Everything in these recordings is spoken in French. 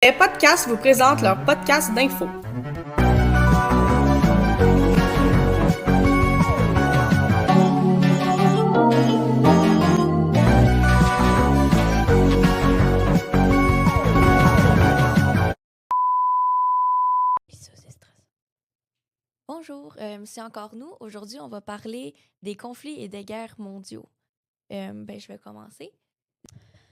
Les podcasts vous présentent leur podcast d'info. Bonjour, c'est encore nous. Aujourd'hui, on va parler des conflits et des guerres mondiaux. Je vais commencer.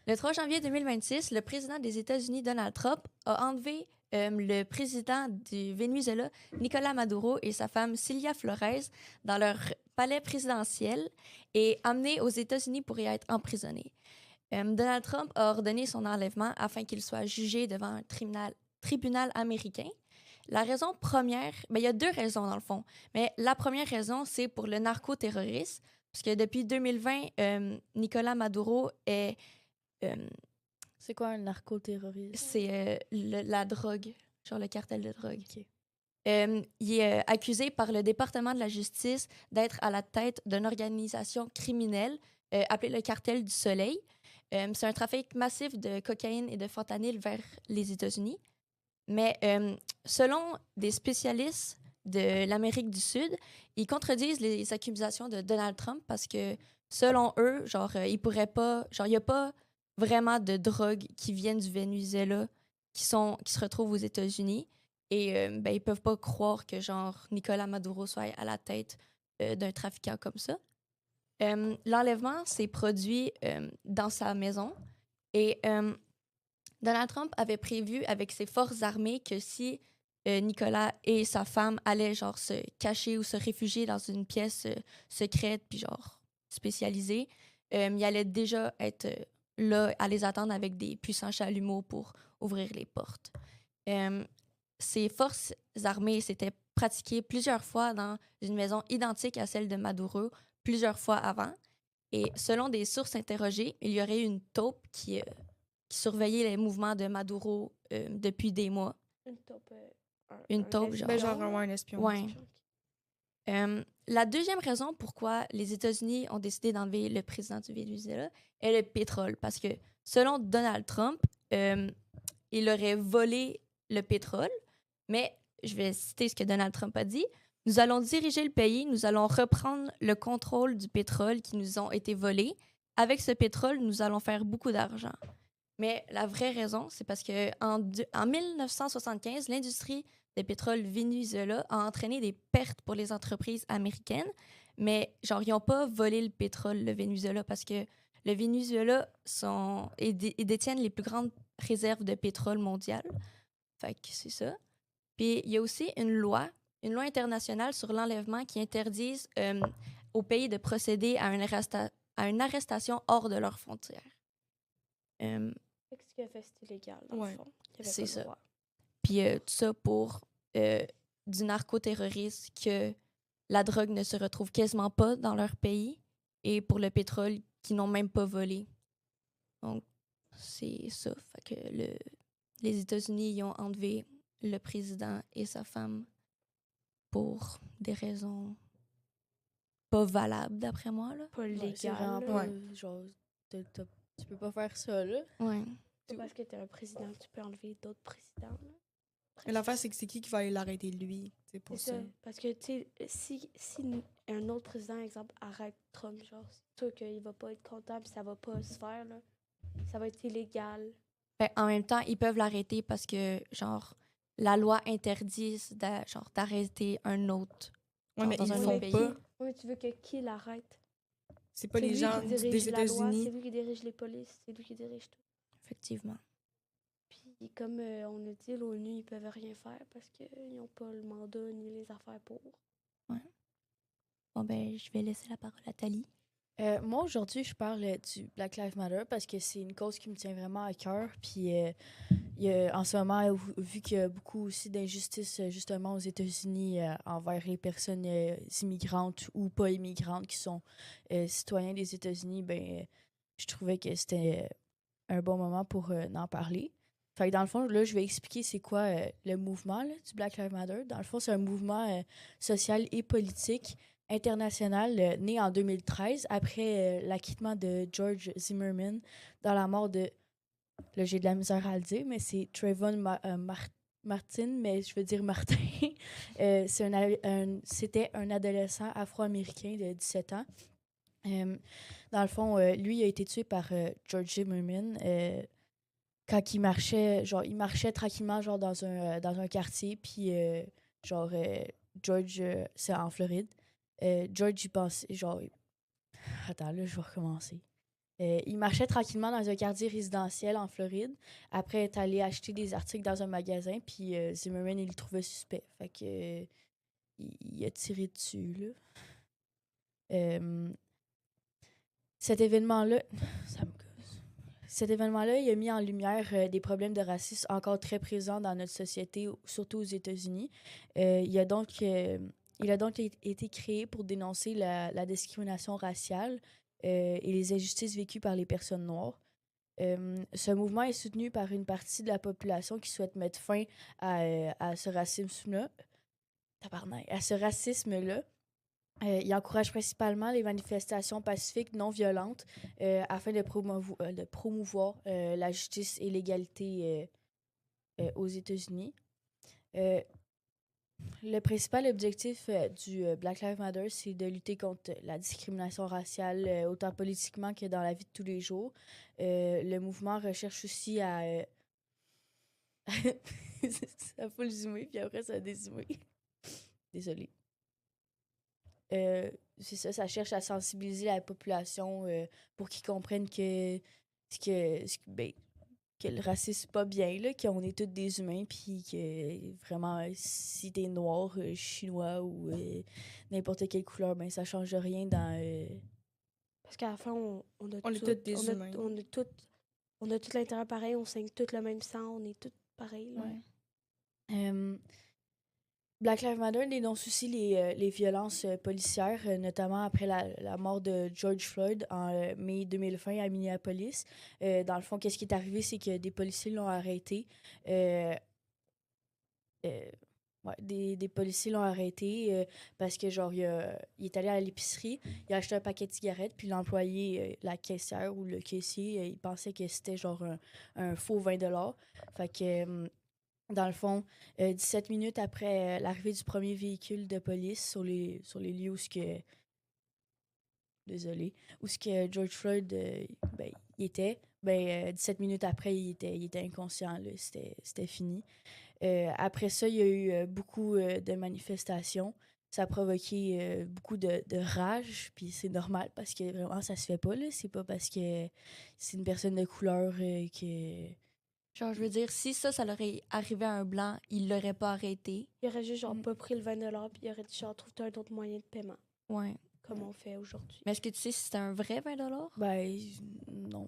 Le 3 janvier 2026, le président des États-Unis, Donald Trump, a enlevé le président du Venezuela, Nicolás Maduro, et sa femme, Cilia Flores, dans leur palais présidentiel et amené aux États-Unis pour y être emprisonné. Donald Trump a ordonné son enlèvement afin qu'il soit jugé devant un tribunal américain. La raison première, il y a deux raisons dans le fond, mais la première raison, c'est pour le narcoterrorisme, parce que depuis 2020, Nicolás Maduro est... c'est quoi un narcoterrorisme? C'est la drogue, genre le cartel de drogue. Okay. Il est accusé par le département de la justice d'être à la tête d'une organisation criminelle appelée le Cartel du Soleil. C'est un trafic massif de cocaïne et de fentanyl vers les États-Unis. Mais selon des spécialistes de l'Amérique du Sud, ils contredisent les accusations de Donald Trump parce que, selon eux, il pourrait pas, il n'y a pas vraiment de drogue qui viennent du Venezuela qui se retrouvent aux États-Unis. Et ils peuvent pas croire que, Nicolás Maduro soit à la tête d'un trafiquant comme ça. L'enlèvement s'est produit dans sa maison et Donald Trump avait prévu avec ses forces armées que si Nicolas et sa femme allaient se cacher ou se réfugier dans une pièce secrète puis spécialisée, il allait déjà être là à les attendre avec des puissants chalumeaux pour ouvrir les portes. Ces forces armées s'étaient pratiquées plusieurs fois dans une maison identique à celle de Maduro, plusieurs fois avant. Et selon des sources interrogées, il y aurait une taupe qui surveillait les mouvements de Maduro depuis des mois. Une taupe, un espion. Ouais. La deuxième raison pourquoi les États-Unis ont décidé d'enlever le président du Venezuela est le pétrole. Parce que, selon Donald Trump, il aurait volé le pétrole. Mais, je vais citer ce que Donald Trump a dit. « Nous allons diriger le pays, nous allons reprendre le contrôle du pétrole qui nous ont été volés. Avec ce pétrole, nous allons faire beaucoup d'argent. » Mais la vraie raison, c'est parce qu'en 1975, l'industrie de pétrole Venezuela a entraîné des pertes pour les entreprises américaines. Mais ils n'ont pas volé le pétrole, le Venezuela, parce que le Venezuela, ils détiennent les plus grandes réserves de pétrole mondiales. Fait que c'est ça. Puis il y a aussi une loi internationale sur l'enlèvement qui interdise aux pays de procéder à une arrestation hors de leurs frontières. Ce qu'il a fait, c'est illégal, dans le fond. C'est ça. Puis tout ça pour du narcoterrorisme, que la drogue ne se retrouve quasiment pas dans leur pays, et pour le pétrole qu'ils n'ont même pas volé. Donc, c'est ça. Fait que les États-Unis y ont enlevé le président et sa femme pour des raisons pas valables, d'après moi. Là. Pas légales. Tu peux pas faire ça, là. Ouais. C'est parce que t'es un président que tu peux enlever d'autres présidents, là. Mais l'affaire, c'est que c'est qui va aller l'arrêter, lui? C'est pour ça. Parce que, tu sais, si un autre président, exemple, arrête Trump, c'est sûr qu'il va pas être content puis ça va pas se faire, là. Ça va être illégal. En même temps, ils peuvent l'arrêter parce que, la loi interdit d'arrêter un autre mais dans ils un font autre pays. pas. Oui, tu veux que qui l'arrête? C'est pas les gens des États-Unis. C'est lui qui dirige les polices, c'est lui qui dirige tout. Effectivement. Puis comme on a dit, l'ONU, ils peuvent rien faire parce qu'ils n'ont pas le mandat ni les affaires pour. Ouais. Bon, je vais laisser la parole à Thalie. Moi, aujourd'hui, je parle du Black Lives Matter parce que c'est une cause qui me tient vraiment à cœur. Puis, en ce moment, vu qu'il y a beaucoup aussi d'injustices, justement, aux États-Unis envers les personnes immigrantes ou pas immigrantes qui sont citoyens des États-Unis, je trouvais que c'était un bon moment pour en parler. Fait que dans le fond, là, je vais expliquer c'est quoi le mouvement là, du Black Lives Matter. Dans le fond, c'est un mouvement social et politique international né en 2013 après l'acquittement de George Zimmerman dans la mort de là, j'ai de la misère à le dire, mais c'est Trayvon Martin, mais je veux dire Martin. C'était un adolescent afro-américain de 17 ans. Dans le fond, lui, il a été tué par George Zimmerman quand il marchait tranquillement genre dans un quartier, puis George, c'est en Floride. George, il pensait, attends, là, je vais recommencer. Il marchait tranquillement dans un quartier résidentiel en Floride. Après être allé acheter des articles dans un magasin, puis Zimmerman, il le trouvait suspect. Fait que il a tiré dessus, là. Cet événement-là, ça me gosse. Cet événement-là, il a mis en lumière des problèmes de racisme encore très présents dans notre société, surtout aux États-Unis. Il a donc été créé pour dénoncer la discrimination raciale et les injustices vécues par les personnes noires. Ce mouvement est soutenu par une partie de la population qui souhaite mettre fin à ce racisme-là. À ce racisme-là. Il encourage principalement les manifestations pacifiques non violentes afin de promouvoir la justice et l'égalité aux États-Unis. Le principal objectif du Black Lives Matter, c'est de lutter contre la discrimination raciale, autant politiquement que dans la vie de tous les jours. Le mouvement recherche aussi à... ça faut le zoomer, puis après ça a dézoomé. Désolée. C'est ça cherche à sensibiliser la population pour qu'ils comprennent que le racisme c'est pas bien, là, qu'on est tous des humains, puis que vraiment, si t'es noir, chinois ou n'importe quelle couleur, ben ça change rien dans... Parce qu'à la fin, on a On est tout- tous des on a- humains. on a tout l'intérieur pareil, on saigne tout le même sang, on est tous pareils. Là. Ouais. Black Lives Matter dénonce aussi les violences policières, notamment après la mort de George Floyd en mai 2020 à Minneapolis. Dans le fond, qu'est-ce qui est arrivé, c'est que des policiers l'ont arrêté. Des policiers l'ont arrêté parce que, genre, il est allé à l'épicerie, il a acheté un paquet de cigarettes, puis l'employé, la caissière ou le caissier, il pensait que c'était, genre, un faux 20 $. Fait que... dans le fond, 17 minutes après l'arrivée du premier véhicule de police sur les lieux où ce que... Désolé. Où ce que George Floyd il était, 17 minutes après, il était inconscient. Là, c'était fini. Après ça, il y a eu beaucoup de manifestations. Ça a provoqué beaucoup de rage, puis c'est normal parce que vraiment, ça se fait pas. Là. C'est pas parce que c'est une personne de couleur que... Genre, je veux dire, si ça leur est arrivé à un blanc, il l'aurait pas arrêté. Il aurait juste, genre, pas pris le 20 $, puis il aurait dit, genre, trouve-toi un autre moyen de paiement, Ouais. comme on fait aujourd'hui. Mais est-ce que tu sais si c'était un vrai 20 $? Non.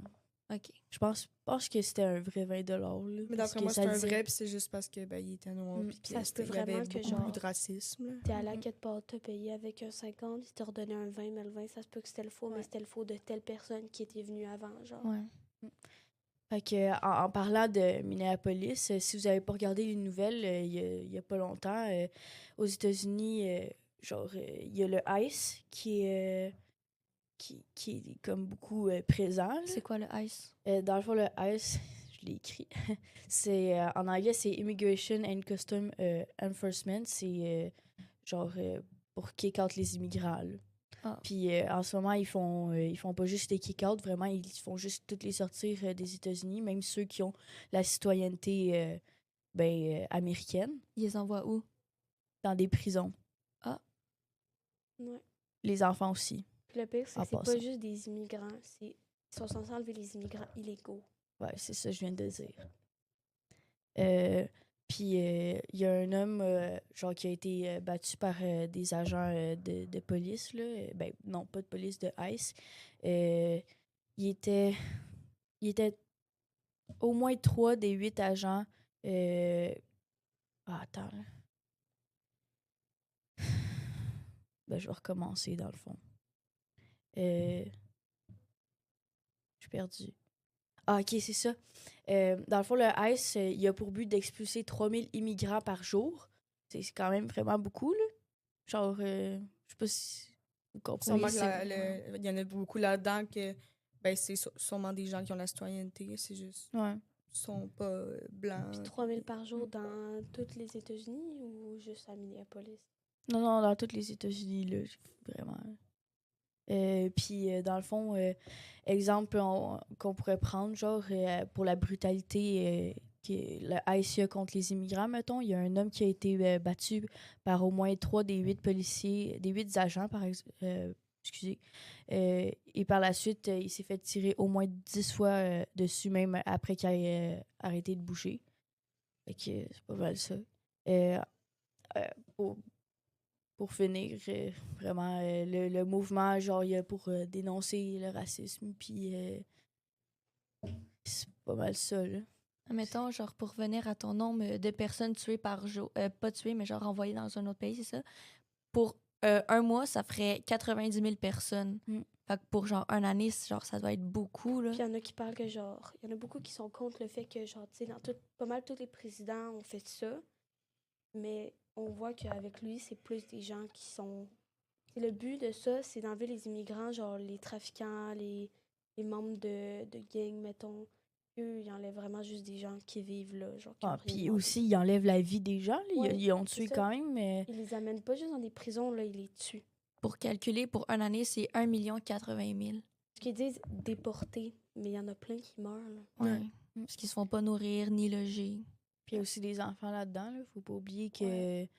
OK. Je pense que c'était un vrai 20 $. Là, Mais parce d'après que moi, ça c'est un disait- vrai, puis c'est juste parce que il était noir. Puis Ça se peut il y avait vraiment que, beaucoup genre, de racisme. Là. T'es allé à quelque part, t'as payé avec un 50, il t'a redonné un 20, mais le 20, ça se peut que c'était le faux, mais c'était le faux de telle personne qui était venue avant, genre. Ouais. Fait que, en parlant de Minneapolis, si vous avez pas regardé les nouvelles, il y a pas longtemps, aux États-Unis, il y a le ICE qui est comme beaucoup présent. Là. C'est quoi le ice? Dans le fond, le ICE, je l'ai écrit, c'est en anglais, c'est Immigration and Custom Enforcement. C'est pour kick out les immigrants. Là. Ah. Puis en ce moment, ils font pas juste des kick-out, vraiment, ils font juste toutes les sortir des États-Unis, même ceux qui ont la citoyenneté américaine, Ils les envoient où? dans des prisons. Ouais. Les enfants aussi. Puis le pire, c'est En que c'est passant. pas juste des immigrants, ils sont censés enlever les immigrants illégaux. Ouais, c'est ça que je viens de dire. Puis il y a un homme qui a été battu par des agents de police, là. Non, pas de police, de ICE. Il était au moins 3 des 8 agents. Attends. Là. Je vais recommencer dans le fond. Je suis perdue. Ah, ok, c'est ça. Dans le fond, le ICE, il a pour but d'expulser 3000 immigrants par jour. C'est quand même vraiment beaucoup, là. Genre, je sais pas si vous comprenez. Sûrement qu'il y en a beaucoup là-dedans que Ben, c'est sûrement des gens qui ont la citoyenneté, c'est juste... Ouais. Ils sont pas blancs. Puis 3 000 par jour dans toutes les États-Unis ou juste à Minneapolis? Non, non, dans tous les États-Unis, là, vraiment. Puis, dans le fond, exemple qu'on pourrait prendre, genre, pour la brutalité la ICE contre les immigrants, mettons, il y a un homme qui a été battu par au moins 3 des 8 policiers, des 8 agents, excusez. Et par la suite, il s'est fait tirer au moins 10 fois dessus, même après qu'il ait arrêté de bouger. Fait que c'est pas mal ça. Pour finir, vraiment, le mouvement, genre, il y a pour dénoncer le racisme, puis c'est pas mal ça, là. Mettons, genre, pour revenir à ton nombre de personnes tuées par jour, pas tuées, mais genre envoyées dans un autre pays, c'est ça? Pour un mois, ça ferait 90 000 personnes. Fait que pour genre une année, genre, ça doit être beaucoup, là. Puis il y en a qui parlent que, genre, il y en a beaucoup qui sont contre le fait que, genre, tu sais, pas mal tous les présidents ont fait ça. Mais on voit qu'avec lui, c'est plus des gens qui sont... T'sais, le but de ça, c'est d'enlever les immigrants, genre les trafiquants, les membres de gangs, mettons. Eux, ils enlèvent vraiment juste des gens qui vivent là, genre qui ont rien Puis demandé. aussi, ils enlèvent la vie des gens, là. Ouais, Ils ont c'est tué ça. quand même, mais... Ils les amènent pas juste dans des prisons, là, ils les tuent. Pour calculer, pour une année, c'est 1 80 000. Parce qu'ils disent déportés, mais il y en a plein qui meurent, là. Ouais. Parce qu'ils se font pas nourrir ni loger. Puis il y a aussi des enfants là-dedans, là. Faut pas oublier que... Ouais.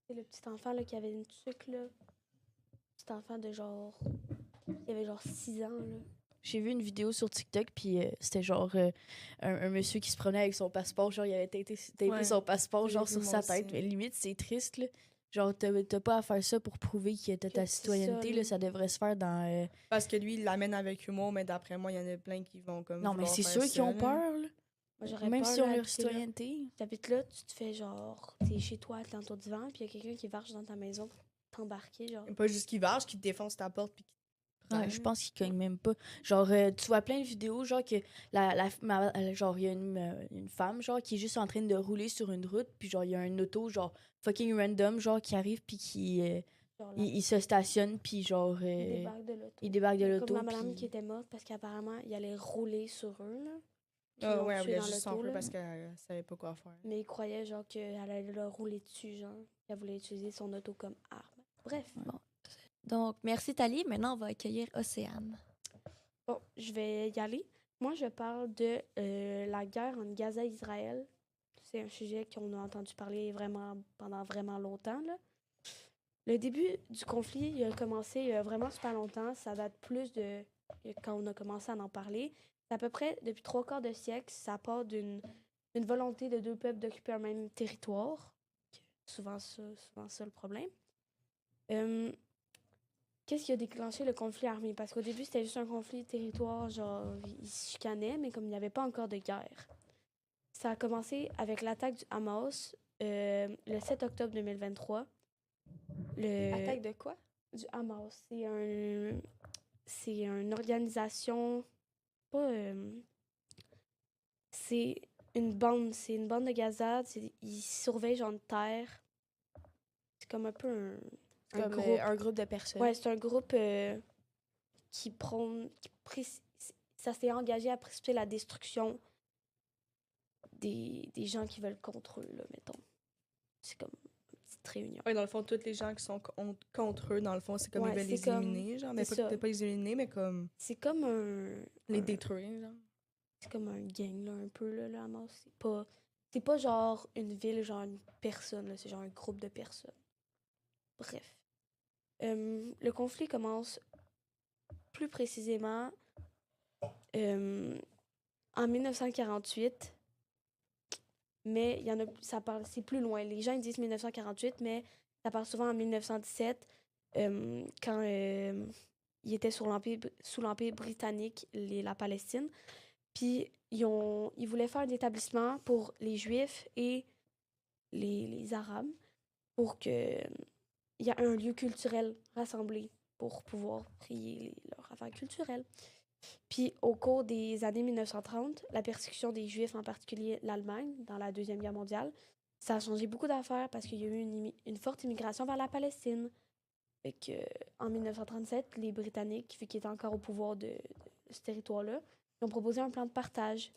C'est le petit enfant, là, qui avait une tuque, là. Petit enfant de genre... Il avait genre 6 ans, là. J'ai vu une vidéo sur TikTok, puis c'était genre un monsieur qui se promenait avec son passeport. Genre, il avait tapé son passeport, J'ai genre, vu sur moi sa aussi. tête. Mais limite, c'est triste, là. Genre, t'as pas à faire ça pour prouver que t'as ta C'est citoyenneté, ça, là. là. Ça devrait se faire dans... Parce que lui, il l'amène avec humour, mais d'après moi, il y en a plein qui vont comme. Non, mais vouloir c'est faire sûr ça, qu'ils ont là. peur, là. Moi, j'aurais Même peur, si on là, leur habiter là. citoyenneté. T'habites là, tu te fais genre... T'es chez toi, t'es dans ton divan, puis il y a quelqu'un qui marche dans ta maison pour t'embarquer, genre... Pas juste qu'il varge, qu'il te défonce ta porte puis qu'il te prend. Ouais, je pense qu'ils cognent même pas. Genre, tu vois plein de vidéos, genre, que genre, il y a une femme, genre, qui est juste en train de rouler sur une route, puis genre, il y a un auto, genre, fucking random, genre, qui arrive, puis qui... genre là, il se stationne, puis genre... il débarque de l'auto. il débarque de Comme l'auto, la madame puis... qui était morte parce qu'apparemment, il allait rouler sur eux, là. Puis ils Ah l'ont ouais, elle tué voulait dans juste l'auto, s'enfuir là. parce qu'elle savait pas quoi faire. Mais il croyait, genre, qu'elle allait leur rouler dessus, genre. Elle voulait utiliser son auto comme arme. Bref. Donc, merci Thalie. Maintenant, on va accueillir Océane. Bon, je vais y aller. Moi, je parle de la guerre entre Gaza et Israël. C'est un sujet qu'on a entendu parler vraiment pendant vraiment longtemps, là. Le début du conflit, il a commencé il y a vraiment super longtemps. Ça date plus de quand on a commencé à en parler. C'est à peu près depuis 3/4 de siècle. Ça part d'une volonté de deux peuples d'occuper un même territoire. Souvent ça le problème. Qu'est-ce qui a déclenché le conflit armé? Parce qu'au début, c'était juste un conflit de territoire, genre, ils se chicanaient, mais comme il n'y avait pas encore de guerre. Ça a commencé avec l'attaque du Hamas le 7 octobre 2023. Attaque de quoi? Du Hamas. C'est une organisation... Pas... c'est une bande de Gaza. Ils surveillent genre une terre. C'est comme un peu un Comme groupe. un groupe de personnes. Ouais, c'est un groupe qui prône... ça s'est engagé à précipiter la destruction des gens qui veulent contre eux, là, mettons. C'est comme une petite réunion. Ouais, dans le fond, tous les gens qui sont contre eux, dans le fond, c'est comme Ouais, ils veulent les c'est comme- éliminer, genre. Mais c'est pas, ça. peut-être pas les éliminer, mais comme C'est comme un... les détruire, genre. C'est comme un gang, là, un peu, là, le Hamas. C'est pas genre une ville, genre une personne, là. C'est genre un groupe de personnes. Bref. Le conflit commence plus précisément en 1948. Mais il y en a, c'est plus loin. Les gens ils disent 1948, mais ça part souvent en 1917, quand ils étaient sous l'Empire britannique, la Palestine. Puis ils voulaient faire un établissement pour les Juifs et les Arabes pour qu'il y ait un lieu culturel rassemblé pour pouvoir prier leurs affaires culturelles. Puis au cours des années 1930, la persécution des Juifs, en particulier l'Allemagne, dans la Deuxième Guerre mondiale, ça a changé beaucoup d'affaires parce qu'il y a eu une forte immigration vers la Palestine. Fait que, en 1937, les Britanniques, vu qu'ils étaient encore au pouvoir de ce territoire-là. Ils ont proposé un plan de partage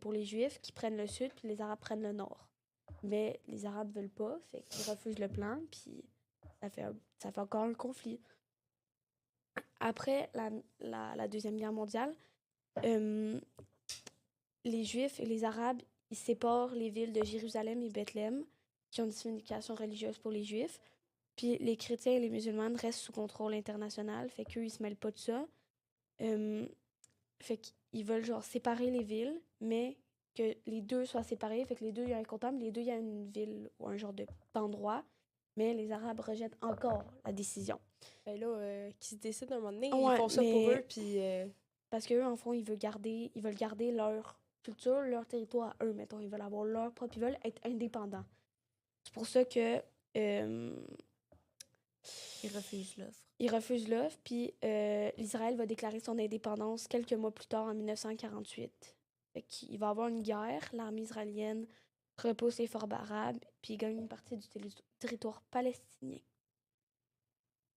pour les Juifs qui prennent le sud, puis les Arabes prennent le nord. Mais les Arabes veulent pas, fait qu'ils refusent le plan, puis ça fait encore un conflit. Après la Deuxième Guerre mondiale, les Juifs et les Arabes, ils séparent les villes de Jérusalem et Bethléem, qui ont une signification religieuse pour les Juifs. Puis les chrétiens et les musulmans restent sous contrôle international, fait qu'eux, ils se mêlent pas de ça. Fait qu'ils veulent genre séparer les villes, mais que les deux soient séparés, fait que les deux, il y a un comptable, les deux, il y a une ville ou un genre d'endroit, mais les Arabes rejettent encore la décision. Ben là, qui se décident à un moment donné, Ouais, ils font ça pour mais- eux, puis... Parce qu'eux, en fond, ils veulent garder leur culture, leur territoire à eux, mettons. Ils veulent avoir leur propre, ils veulent être indépendants. C'est pour ça que Ils refusent l'offre. ils refusent l'offre, puis l'Israël va déclarer son indépendance quelques mois plus tard, en 1948. Fait qu'il va y avoir une guerre, l'armée israélienne repousse les forts arabes, puis il gagne une partie du territoire palestinien.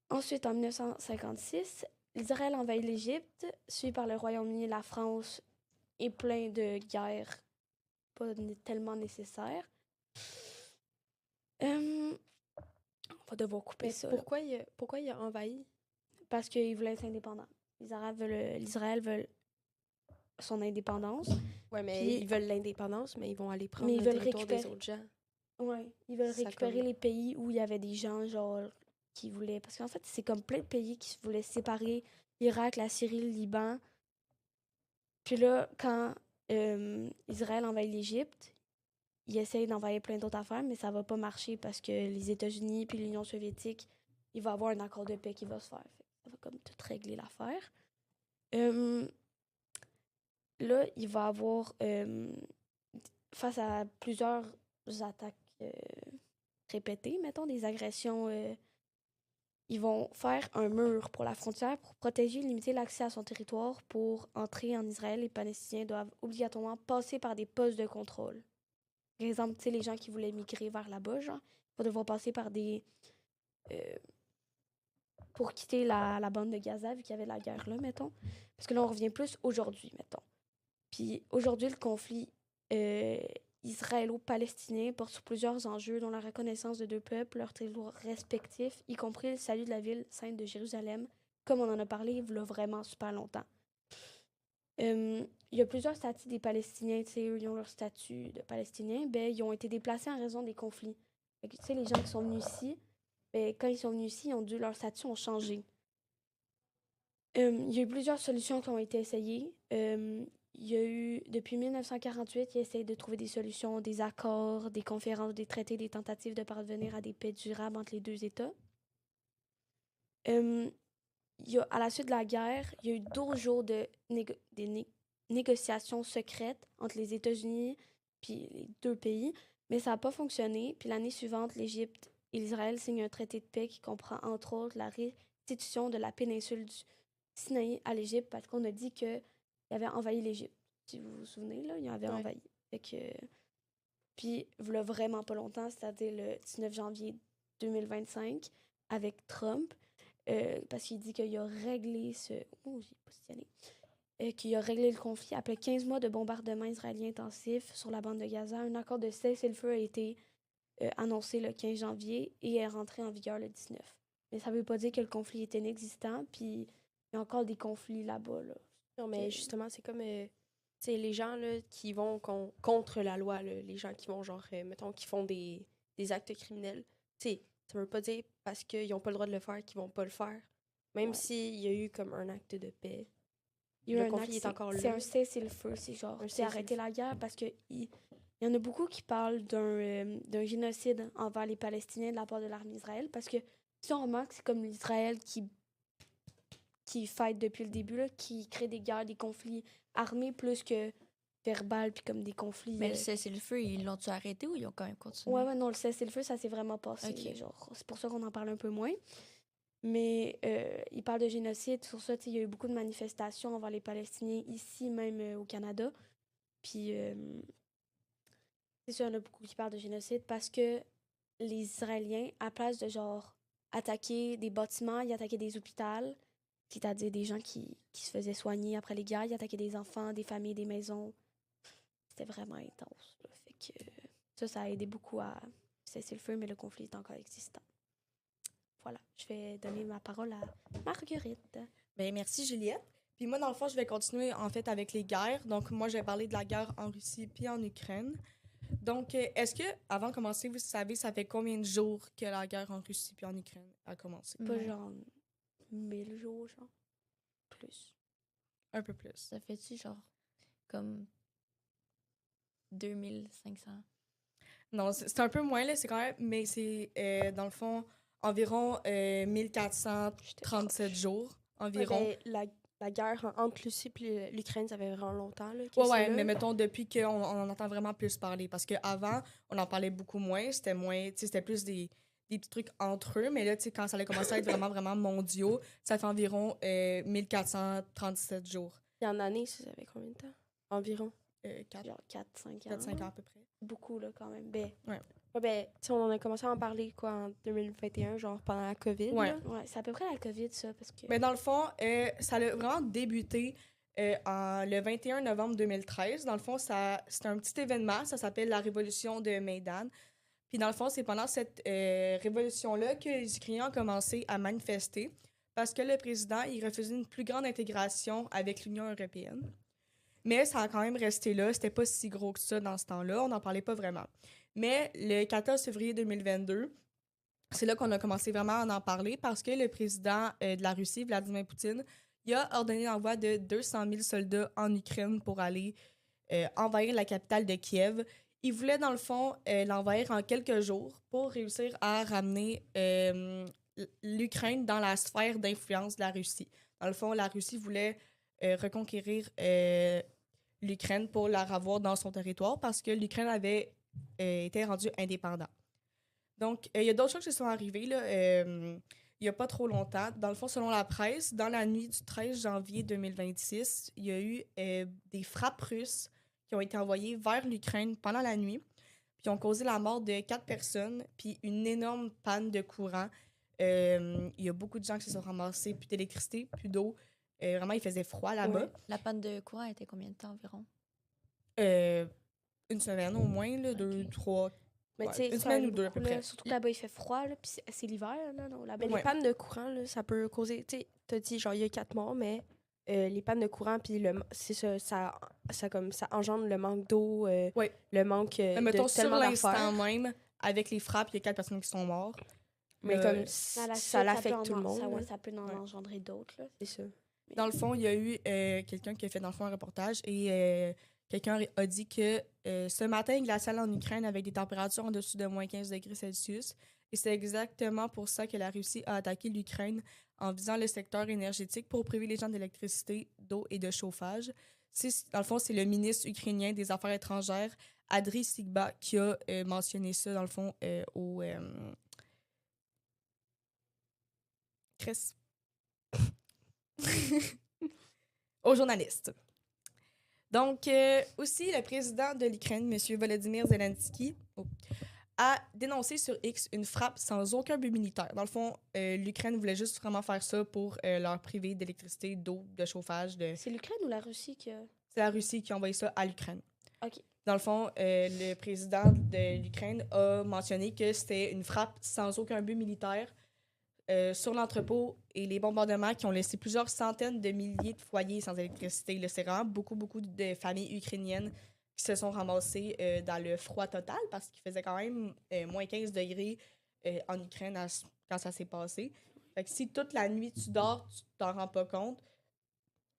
Ensuite, en 1956, l'Israël envahit l'Égypte, suivi par le Royaume-Uni, la France, et plein de guerres pas tellement nécessaires. On va devoir couper Mais ça. Là. pourquoi il a envahi? Parce qu'ils voulaient être indépendants. L'Israël veut son indépendance. Ouais, mais Puis- ils veulent l'indépendance, mais ils vont aller prendre Mais ils le veulent territoire des récupérer- autres gens. Ouais, ils veulent Ça récupérer comme- les pays où il y avait des gens, genre, qui voulaient... Parce qu'en fait, c'est comme plein de pays qui voulaient séparer l'Irak, la Syrie, le Liban. Puis là, quand Israël envahit l'Égypte, ils essayent d'envahir plein d'autres affaires, mais ça va pas marcher parce que les États-Unis puis l'Union soviétique, il va y avoir un accord de paix qui va se faire. Fait que ça va comme tout régler l'affaire. Là, il va y avoir, face à plusieurs attaques répétées, mettons, des agressions, ils vont faire un mur pour la frontière pour protéger et limiter l'accès à son territoire. Pour entrer en Israël, les Palestiniens doivent obligatoirement passer par des postes de contrôle. Par exemple, tu sais, les gens qui voulaient migrer vers là-bas, genre, vont devoir passer par des... pour quitter la bande de Gaza, vu qu'il y avait la guerre là, mettons. Parce que là, on revient plus aujourd'hui, mettons. Puis aujourd'hui, le conflit israélo-palestinien porte sur plusieurs enjeux, dont la reconnaissance de deux peuples, leurs territoires respectifs, y compris le salut de la ville sainte de Jérusalem, comme on en a parlé il y a vraiment super longtemps. Il y a plusieurs statuts des Palestiniens, tu sais, eux, ils ont leur statut de Palestiniens, ben, ils ont été déplacés en raison des conflits. Fait que, tu sais, les gens qui sont venus ici, ben, quand ils sont venus ici, leur statut ont changé. Il y a eu plusieurs solutions qui ont été essayées. Il y a eu, depuis 1948, ils essayent de trouver des solutions, des accords, des conférences, des traités, des tentatives de parvenir à des paix durables entre les deux États. À la suite de la guerre, il y a eu 12 jours de négociations secrètes entre les États-Unis puis les deux pays, mais ça n'a pas fonctionné. Puis l'année suivante, l'Égypte et l'Israël signent un traité de paix qui comprend entre autres la restitution de la péninsule du Sinaï à l'Égypte parce qu'on a dit qu'il avait envahi l'Égypte. Si vous vous souvenez, là, il avait envahi. Fait que... Puis, voilà vraiment pas longtemps, c'est-à-dire le 19 janvier 2025, avec Trump, parce qu'il dit qu'il a réglé ce... Oh, j'ai positionné. Qu'il a réglé le conflit. Après 15 mois de bombardements israéliens intensifs sur la bande de Gaza, un accord de cessez-le-feu a été annoncé le 15 janvier et est rentré en vigueur le 19. Mais ça veut pas dire que le conflit est inexistant, puis il y a encore des conflits là-bas, là. Non, mais justement, c'est comme... tu sais, les gens là, qui vont contre la loi, là, les gens qui vont, genre, mettons, qui font des actes criminels, tu sais, ça veut pas dire parce qu'ils n'ont pas le droit de le faire qu'ils vont pas le faire. Même s'il y a eu comme un acte de paix. Il y a Le un conflit acte, est encore là. c'est un cessez-le-feu, c'est genre, c'est arrêter la guerre parce que il y en a beaucoup qui parlent d'un génocide envers les Palestiniens de la part de l'armée d'Israël parce que si on remarque, c'est comme l'Israël qui fight depuis le début, là, qui crée des guerres, des conflits armés plus que verbal, puis comme des conflits... Mais le cessez-le-feu, ils l'ont-tu arrêté ou ils ont quand même continué? Ouais, non, le cessez-le-feu, ça s'est vraiment passé. Ok. Là, genre, c'est pour ça qu'on en parle un peu moins. Mais il parle de génocide. Sur ça, il y a eu beaucoup de manifestations envers les Palestiniens, ici même au Canada. Puis, c'est sûr, il y en a beaucoup qui parlent de génocide parce que les Israéliens, à place de, genre, attaquer des bâtiments, ils attaquaient des hôpitaux. c'est-à-dire des gens qui se faisaient soigner après les guerres, ils attaquaient des enfants, des familles, des maisons. C'était vraiment intense. Là. Fait que ça a aidé beaucoup à cesser le feu, mais le conflit est encore existant. Voilà, je vais donner ma parole à Marguerite. Ben, merci, Juliette. Puis moi, dans le fond, je vais continuer, en fait, avec les guerres. Donc, moi, je vais parler de la guerre en Russie puis en Ukraine. Donc, est-ce que, avant de commencer, vous savez, ça fait combien de jours que la guerre en Russie puis en Ukraine a commencé? Pas Ouais. genre 1000 jours, genre. Plus. Un peu plus. Ça fait-tu genre comme 2500? Non, c'est un peu moins, là, c'est quand même, mais c'est, dans le fond, environ 1437 jours, environ. Ouais, ben, la guerre entre Russie et l'Ukraine, ça fait vraiment longtemps. Là, que Ouais, c'est ouais, là. mais mettons, depuis qu'on en entend vraiment plus parler, parce qu'avant, on en parlait beaucoup moins, c'était moins, tu sais, c'était plus des petits trucs entre eux, mais là, tu sais, quand ça a commencé à être vraiment, vraiment mondiaux, ça fait environ 1437 jours. Et en année, ça fait combien de temps? Environ. 4, Genre 4-5 ans. 4-5 ans à peu près. Beaucoup, là, quand même. Ben, Ouais, ben, tu sais, on en a commencé à en parler, quoi, en 2021, genre pendant la COVID. Ouais. là. ouais, c'est à peu près la COVID, ça, parce que... Mais dans le fond, ça a vraiment débuté le 21 novembre 2013. Dans le fond, c'est un petit événement, ça s'appelle la Révolution de Maïdan. Puis dans le fond, c'est pendant cette révolution-là que les Ukrainiens ont commencé à manifester parce que le président, il refusait une plus grande intégration avec l'Union européenne. Mais ça a quand même resté là, c'était pas si gros que ça dans ce temps-là, on n'en parlait pas vraiment. Mais le 14 février 2022, c'est là qu'on a commencé vraiment à en parler parce que le président de la Russie, Vladimir Poutine, il a ordonné l'envoi de 200 000 soldats en Ukraine pour aller envahir la capitale de Kiev. Il voulait, dans le fond, l'envahir en quelques jours pour réussir à ramener l'Ukraine dans la sphère d'influence de la Russie. Dans le fond, la Russie voulait reconquérir l'Ukraine pour la revoir dans son territoire parce que l'Ukraine avait été rendue indépendante. Donc, il y a d'autres choses qui sont arrivées là, il n'y a pas trop longtemps. Dans le fond, selon la presse, dans la nuit du 13 janvier 2026, il y a eu des frappes russes qui ont été envoyées vers l'Ukraine pendant la nuit, puis ont causé la mort de 4 personnes, puis une énorme panne de courant. Il y a beaucoup de gens qui se sont ramassés, plus d'électricité, plus d'eau. Vraiment, il faisait froid là-bas. Ouais. La panne de courant était combien de temps environ? Une semaine au moins, là, 2, 3. Mais Ouais, tu sais, une ça semaine aide ou deux, à peu beaucoup, là. près. Surtout que là-bas, il fait froid, là, puis c'est l'hiver, là, non? Là-bas, Ben, Ouais. les pannes de courant, là, ça peut causer. Tu sais, t'as dit, genre, il y a 4 morts, mais les pannes de courant, puis c'est ça engendre le manque d'eau, Ouais. le manque Mais mettons, de sur tellement l'instant d'affaires. même, avec les frappes, il y a 4 personnes qui sont mortes. Mais Euh, comme À la ça suite, l'affecte peut tout le monde. Ça, là. ça peut en Ouais. engendrer d'autres, là. C'est ça. Dans le fond, il y a eu quelqu'un qui a fait dans le fond un reportage et quelqu'un a dit que ce matin, il glacial en Ukraine avec des températures en dessous de moins 15 degrés Celsius. Et c'est exactement pour ça que la Russie a attaqué l'Ukraine en visant le secteur énergétique pour priver les gens d'électricité, d'eau et de chauffage. Dans le fond, c'est le ministre ukrainien des Affaires étrangères, Andriy Sybiha, qui a mentionné ça, dans le fond, aux journalistes. Donc, aussi, le président de l'Ukraine, M. Volodymyr Zelensky, a dénoncé sur X une frappe sans aucun but militaire. Dans le fond, l'Ukraine voulait juste vraiment faire ça pour leur priver d'électricité, d'eau, de chauffage. C'est l'Ukraine ou la Russie qui a... C'est la Russie qui a envoyé ça à l'Ukraine. OK. Dans le fond, le président de l'Ukraine a mentionné que c'était une frappe sans aucun but militaire sur l'entrepôt et les bombardements qui ont laissé plusieurs centaines de milliers de foyers sans électricité. Là, c'est vraiment beaucoup de familles ukrainiennes qui se sont ramassées dans le froid total parce qu'il faisait quand même moins 15 degrés en Ukraine quand ça s'est passé. Fait que si toute la nuit tu dors, tu t'en rends pas compte,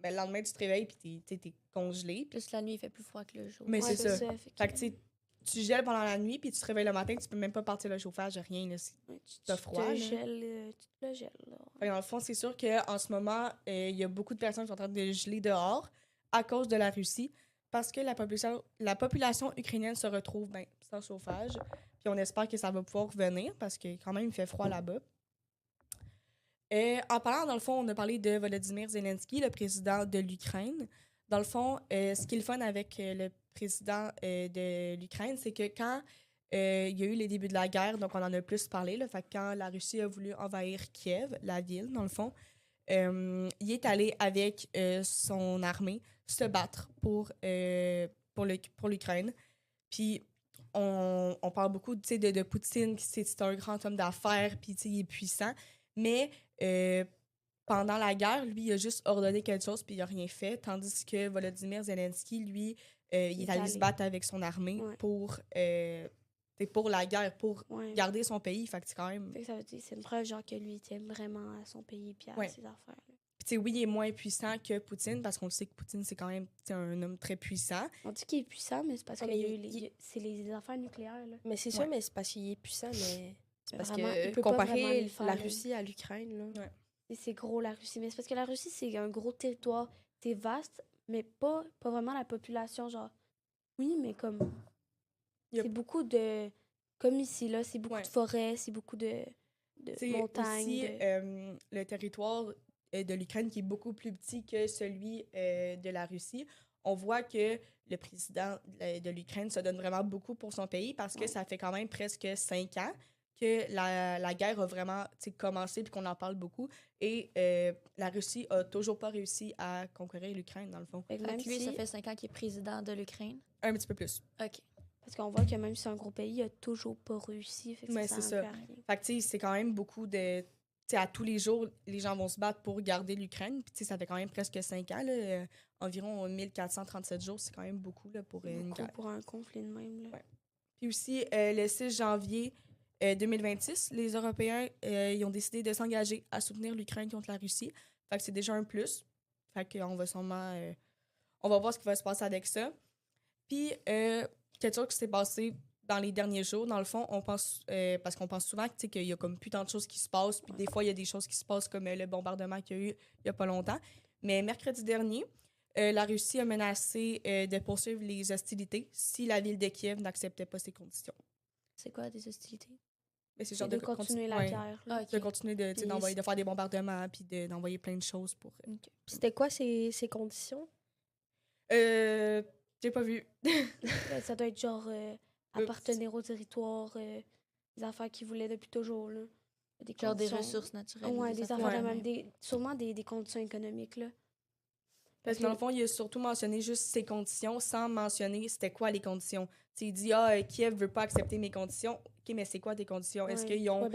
ben, le lendemain tu te réveilles et t'es congelé. Plus la nuit, il fait plus froid que le jour. Mais Ouais, c'est ça. Fait Fait que tu gèles pendant la nuit puis tu te réveilles le matin, tu peux même pas partir le chauffage, rien. Là, ouais, t'as tu froid, te là. gèles, tu te le gèles, là. Fait que dans le fond, c'est sûr qu'en ce moment, il y a beaucoup de personnes qui sont en train de geler dehors à cause de la Russie parce que la population ukrainienne se retrouve sans chauffage. Puis on espère que ça va pouvoir revenir parce que quand même, il fait froid là-bas. En parlant, dans le fond, on a parlé de Volodymyr Zelensky, le président de l'Ukraine. Dans le fond, ce qui est le fun avec le président de l'Ukraine, c'est que quand il y a eu les débuts de la guerre, donc on en a plus parlé, là, fait que quand la Russie a voulu envahir Kiev, la ville, dans le fond, il est allé avec son armée se battre pour l'Ukraine. Puis on parle beaucoup de Poutine, qui c'est un grand homme d'affaires, puis il est puissant. Mais pendant la guerre, lui, il a juste ordonné quelque chose, puis il n'a rien fait. Tandis que Volodymyr Zelensky, lui, il est allé se battre avec son armée pour la guerre, pour garder son pays. Fait que c'est quand même... Fait que ça veut dire c'est une preuve genre que lui, il tient vraiment à son pays et à ses affaires. Là. Puis oui, il est moins puissant que Poutine, parce qu'on le sait que Poutine, c'est quand même un homme très puissant. On dit qu'il est puissant, mais c'est parce que c'est les affaires nucléaires. Là. Mais c'est ça, mais c'est parce qu'il est puissant, mais c'est parce vraiment, que comparer la Russie à l'Ukraine, là. Ouais. Et c'est gros, la Russie. Mais c'est parce que la Russie, c'est un gros territoire. C'est vaste, mais pas vraiment la population, genre... Oui, mais comme... C'est beaucoup de... Comme ici, là, c'est beaucoup de forêts, c'est beaucoup de montagnes. Aussi, le territoire de l'Ukraine qui est beaucoup plus petit que celui de la Russie. On voit que le président de l'Ukraine se donne vraiment beaucoup pour son pays parce que ça fait quand même presque 5 ans que la guerre a vraiment commencé puis qu'on en parle beaucoup. Et la Russie a toujours pas réussi à conquérir l'Ukraine, dans le fond. Même lui, ça fait 5 ans qu'il est président de l'Ukraine. Un petit peu plus. OK. Parce qu'on voit que même si c'est un gros pays, il a toujours pas réussi. Fait que c'est ça. Fait que c'est quand même beaucoup de... à tous les jours, les gens vont se battre pour garder l'Ukraine. Puis ça fait quand même presque 5 ans. Là, environ 1437 jours, c'est quand même beaucoup là, pour une guerre. Pour un conflit de même. Là. Ouais. Puis aussi, le 6 janvier 2026, les Européens ils ont décidé de s'engager à soutenir l'Ukraine contre la Russie. Fait que c'est déjà un plus. Fait qu'on va sûrement... on va voir ce qui va se passer avec ça. Puis, quelque chose qui s'est passé dans les derniers jours, dans le fond, on pense, parce qu'on pense souvent qu'il y a comme plus tant de choses qui se passent, puis des fois, il y a des choses qui se passent comme le bombardement qu'il y a eu il n'y a pas longtemps. Mais mercredi dernier, la Russie a menacé de poursuivre les hostilités si la ville de Kiev n'acceptait pas ces conditions. C'est quoi des hostilités? Mais c'est genre de continuer la guerre. Ah, okay. De continuer de faire des bombardements, puis d'envoyer plein de choses pour... C'était quoi ces conditions? J'ai pas vu. Ça doit être genre appartenir au territoire, des affaires qu'ils voulaient depuis toujours. Là. Genre des ressources naturelles. Ouais, des affaires de même. Sûrement des conditions économiques. Là. Parce que dans le fond, il a surtout mentionné juste ses conditions sans mentionner c'était quoi les conditions. T'sais, il dit Kiev veut pas accepter mes conditions. OK, mais c'est quoi tes conditions? Est-ce qu'ils ont...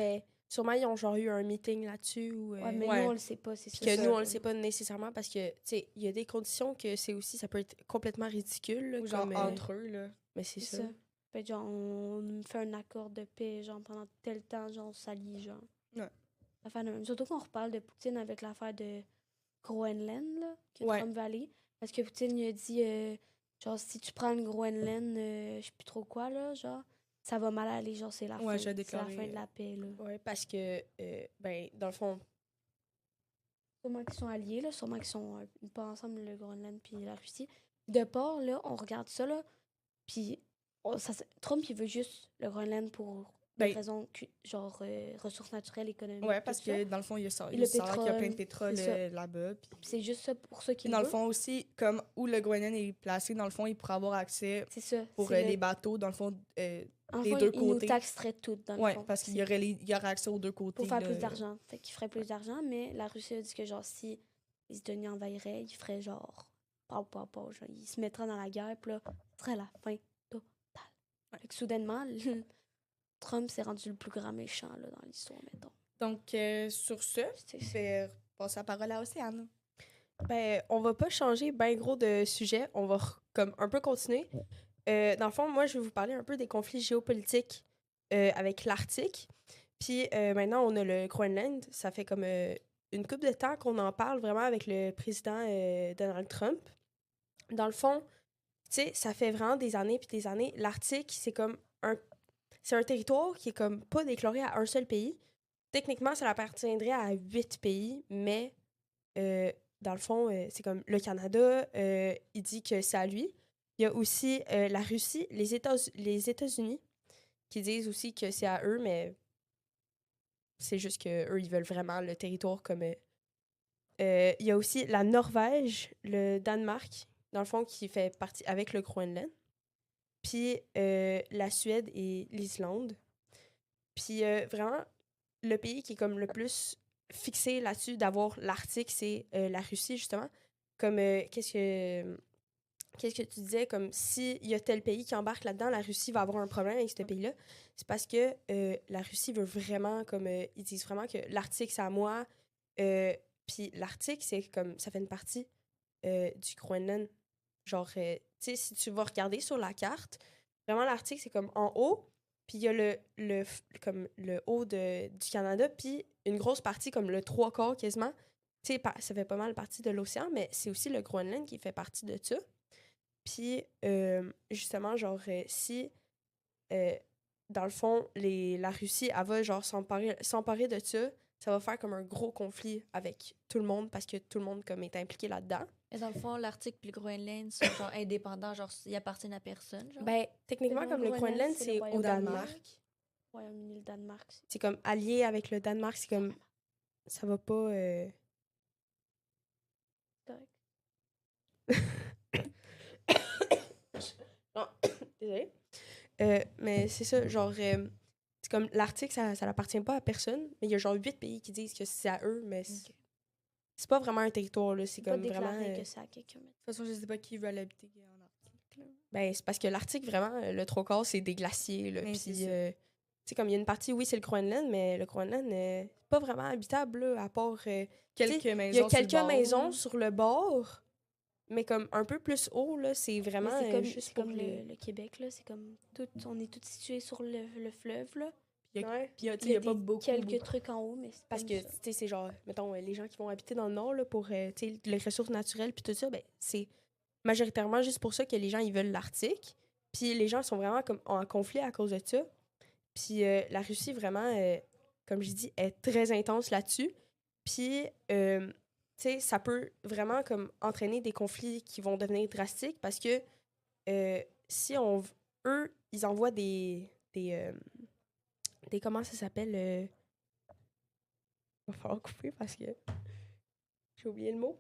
sûrement, ils ont genre eu un meeting là-dessus. Ou, mais nous, on le sait pas, c'est ça. Que nous, on le sait pas nécessairement parce que, tu sais, il y a des conditions que c'est aussi, ça peut être complètement ridicule. Là, ou genre entre eux, là. Mais c'est ça. Fait genre, on fait un accord de paix, genre, pendant tel temps, genre, on s'allie, genre. Ouais. Surtout qu'on reparle de Poutine avec l'affaire de Groenland, là, que Trump va aller. Parce que Poutine, il a dit, genre, si tu prends le Groenland, je sais plus trop quoi, là, genre... Ça va mal aller, genre, c'est la fin. C'est la fin de la paix, là. Ouais, parce que, dans le fond... Sûrement qu'ils sont alliés, là. Sûrement qu'ils sont pas ensemble, le Groenland puis la Russie. De part, là, on regarde ça, là, puis Trump, il veut juste le Groenland pour des raisons, genre, ressources naturelles, économiques. Ouais, parce que, dans le fond, il y a qu'il y a plein de pétrole là-bas. Puis c'est juste ça pour ça qu'il veut. Dans le fond, aussi, comme où le Groenland est placé, dans le fond, il pourrait avoir accès pour les bateaux, dans le fond... les deux côtés. Il nous taxerait tout, dans le fond. Oui, parce qu'il y aurait accès aux deux côtés. Pour faire plus d'argent. Fait qu'il ferait plus d'argent, mais la Russie a dit que, genre, si les États-Unis envahiraient, il ferait, genre, pas, genre, il se mettra dans la guerre, puis là, ce serait la fin totale. Ouais. Fait que, soudainement, Trump s'est rendu le plus grand méchant, là, dans l'histoire, mettons. Donc, sur ce, je vais passer la parole à Océane. On va pas changer ben gros de sujet. On va, comme, un peu continuer. Dans le fond, moi, je vais vous parler un peu des conflits géopolitiques avec l'Arctique. Puis maintenant, on a le Groenland. Ça fait comme une couple de temps qu'on en parle vraiment avec le président Donald Trump. Dans le fond, tu sais, ça fait vraiment des années puis des années. L'Arctique, c'est un territoire qui est comme pas déclaré à un seul pays. Techniquement, ça appartiendrait à 8 pays, mais dans le fond, c'est comme le Canada, il dit que c'est à lui. Il y a aussi la Russie, les États-Unis, qui disent aussi que c'est à eux, mais c'est juste qu'eux, ils veulent vraiment le territoire comme... il y a aussi la Norvège, le Danemark, dans le fond, qui fait partie avec le Groenland. Puis la Suède et l'Islande. Puis vraiment, le pays qui est comme le plus fixé là-dessus d'avoir l'Arctique, c'est la Russie, justement. Comme, qu'est-ce que tu disais? Comme, s'il y a tel pays qui embarque là-dedans, la Russie va avoir un problème avec ce pays-là. C'est parce que la Russie veut vraiment, comme, ils disent vraiment que l'Arctique, c'est à moi. Puis l'Arctique, c'est comme, ça fait une partie du Groenland. Genre, tu sais, si tu vas regarder sur la carte, vraiment, l'Arctique, c'est comme en haut, puis il y a comme le haut du Canada, puis une grosse partie, comme le 3/4 quasiment. Tu sais, ça fait pas mal partie de l'océan, mais c'est aussi le Groenland qui fait partie de ça. Puis, justement, genre, si, euh, dans le fond, la Russie, elle va, genre, s'emparer de ça, ça va faire comme un gros conflit avec tout le monde parce que tout le monde, comme, est impliqué là-dedans. Et dans le fond, l'Arctique et le Groenland sont genre indépendants, genre ils appartiennent à personne. Genre. Ben, techniquement, Le comme le Groenland, Groenland, c'est c'est le au Royaume Danemark. Royaume-Uni, le Danemark. C'est comme allié avec le Danemark, c'est comme. Ça va pas. Correct. Non, désolée. Mais c'est ça, genre. C'est comme l'Arctique, ça n'appartient pas à personne, mais il y a genre 8 pays qui disent que c'est à eux, mais c'est pas vraiment un territoire, là. C'est Pas comme déclaré vraiment. que c'est à quelqu'un. De toute façon, je sais pas qui veut l'habiter en Arctique. Là. Ben, c'est parce que l'Arctique, vraiment, le 3/4, c'est des glaciers, là. Mais Puis, c'est ça. tu sais, comme il y a une partie, oui, c'est le Groenland, mais le Groenland, c'est pas vraiment habitable, là, à part. Quelques maisons. Il y a quelques sur le bord, maisons là. sur le bord, mais comme un peu plus haut, là, c'est vraiment Mais c'est comme, juste c'est pour comme les... le Québec, là. C'est comme tout, on est tous situés sur le fleuve, là. Ouais. Puis, tu sais, Il y a, pas des- beaucoup. quelques trucs en haut, mais c'est Parce comme que, ça. tu sais, c'est genre, mettons, les gens qui vont habiter dans le nord, là, pour, tu sais, les ressources naturelles, puis tout ça, ben, c'est majoritairement juste pour ça que les gens, ils veulent l'Arctique. Puis les gens sont vraiment comme en conflit à cause de ça. Puis la Russie, vraiment, comme je dis, est très intense là-dessus. Puis, tu sais, ça peut vraiment comme entraîner des conflits qui vont devenir drastiques parce que si eux, ils envoient des comment ça s'appelle? Il va falloir couper parce que j'ai oublié le mot.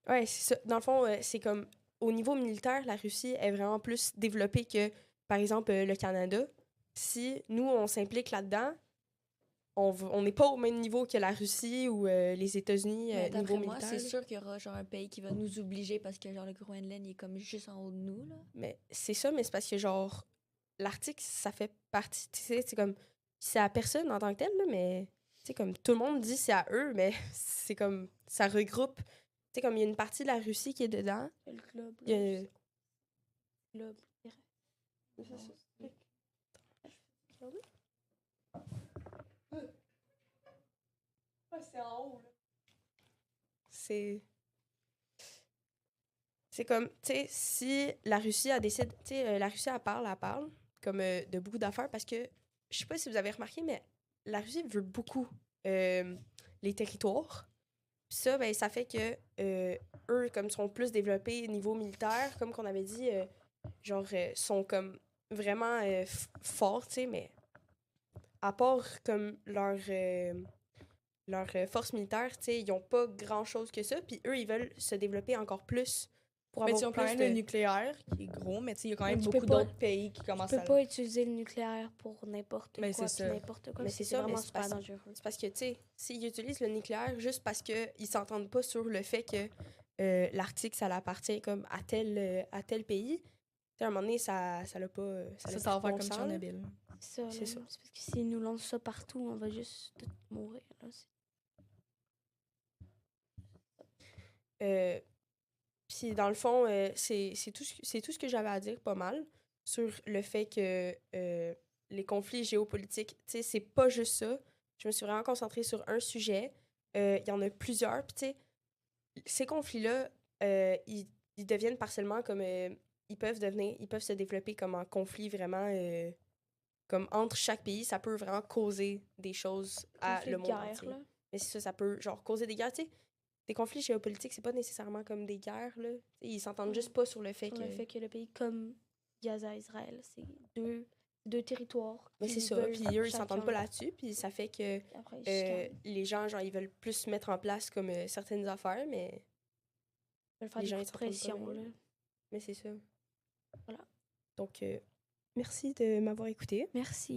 Ouais, c'est ça. Dans le fond, c'est comme au niveau militaire, la Russie est vraiment plus développée que, par exemple, le Canada. Si nous, on s'implique là-dedans, on n'est pas au même niveau que la Russie ou les États-Unis Mais niveau d'après moi, militaire. c'est là. sûr qu'il y aura genre un pays qui va nous obliger parce que genre le Groenland il est comme juste en haut de nous là. Mais c'est ça, mais c'est parce que genre l'Arctique, ça fait partie, tu sais, c'est comme c'est à personne en tant que tel, là, mais tu sais comme tout le monde dit c'est à eux, mais c'est comme ça regroupe, tu sais comme il y a une partie de la Russie qui est dedans. Le globe, Il y là. a- Globe. C'est en haut, là. C'est comme, tu sais, si la Russie a décidé, tu sais, la Russie, elle parle, comme de beaucoup d'affaires, parce que, je sais pas si vous avez remarqué, mais la Russie veut beaucoup les territoires. Puis ça, ben, ça fait que eux, comme, sont plus développés niveau militaire, comme qu'on avait dit, genre, sont comme vraiment forts, tu sais, mais à part comme leur force militaire, tu sais, ils ont pas grand-chose que ça, puis eux, ils veulent se développer encore plus pour Mais avoir ils ont quand plus même le nucléaire, qui est gros, mais tu sais, il y a quand Mais même tu peux beaucoup pas- d'autres pays qui Tu commencent peux à... pas utiliser le nucléaire pour n'importe Mais quoi, c'est puis ça. n'importe quoi. Mais C'est c'est ça, vraiment mais c'est super parce- dangereux. C'est parce que, tu sais, s'ils utilisent le nucléaire juste parce qu'ils s'entendent pas sur le fait que l'Arctique, ça appartient comme à tel pays, tu sais, à un moment donné, ça l'a pas... Ça l'a va faire plus de bon comme sens, là. Tchernobyl. C'est ça, C'est là. ça. C'est parce que s'ils nous lancent ça partout, on va juste tout mourir. Là. Puis dans le fond, c'est tout ce que j'avais à dire pas mal sur le fait que les conflits géopolitiques, tu sais, c'est pas juste ça. Je me suis vraiment concentrée sur un sujet. Il y en a plusieurs. Puis tu sais, ces conflits-là, ils deviennent partiellement comme... ils peuvent se développer comme en conflit vraiment... comme entre chaque pays, ça peut vraiment causer des choses à Conflit le de monde guerre, entier. là. Mais c'est ça peut genre causer des guerres, tu sais. Des conflits géopolitiques, c'est pas nécessairement comme des guerres, là. T'sais, ils s'entendent juste pas sur le fait Sur que... le fait que le pays comme Gaza, Israël, c'est deux territoires. Mais qui c'est ça, veulent puis eux, ils s'entendent chacun- pas là-dessus, puis ça fait que Après, ils se chicanent. les gens, genre, ils veulent plus mettre en place comme certaines affaires, mais... Ils veulent faire les des gens, coups de ils s'entendent pas, pression, là. là. Mais c'est ça. Voilà. Donc, merci de m'avoir écouté. Merci.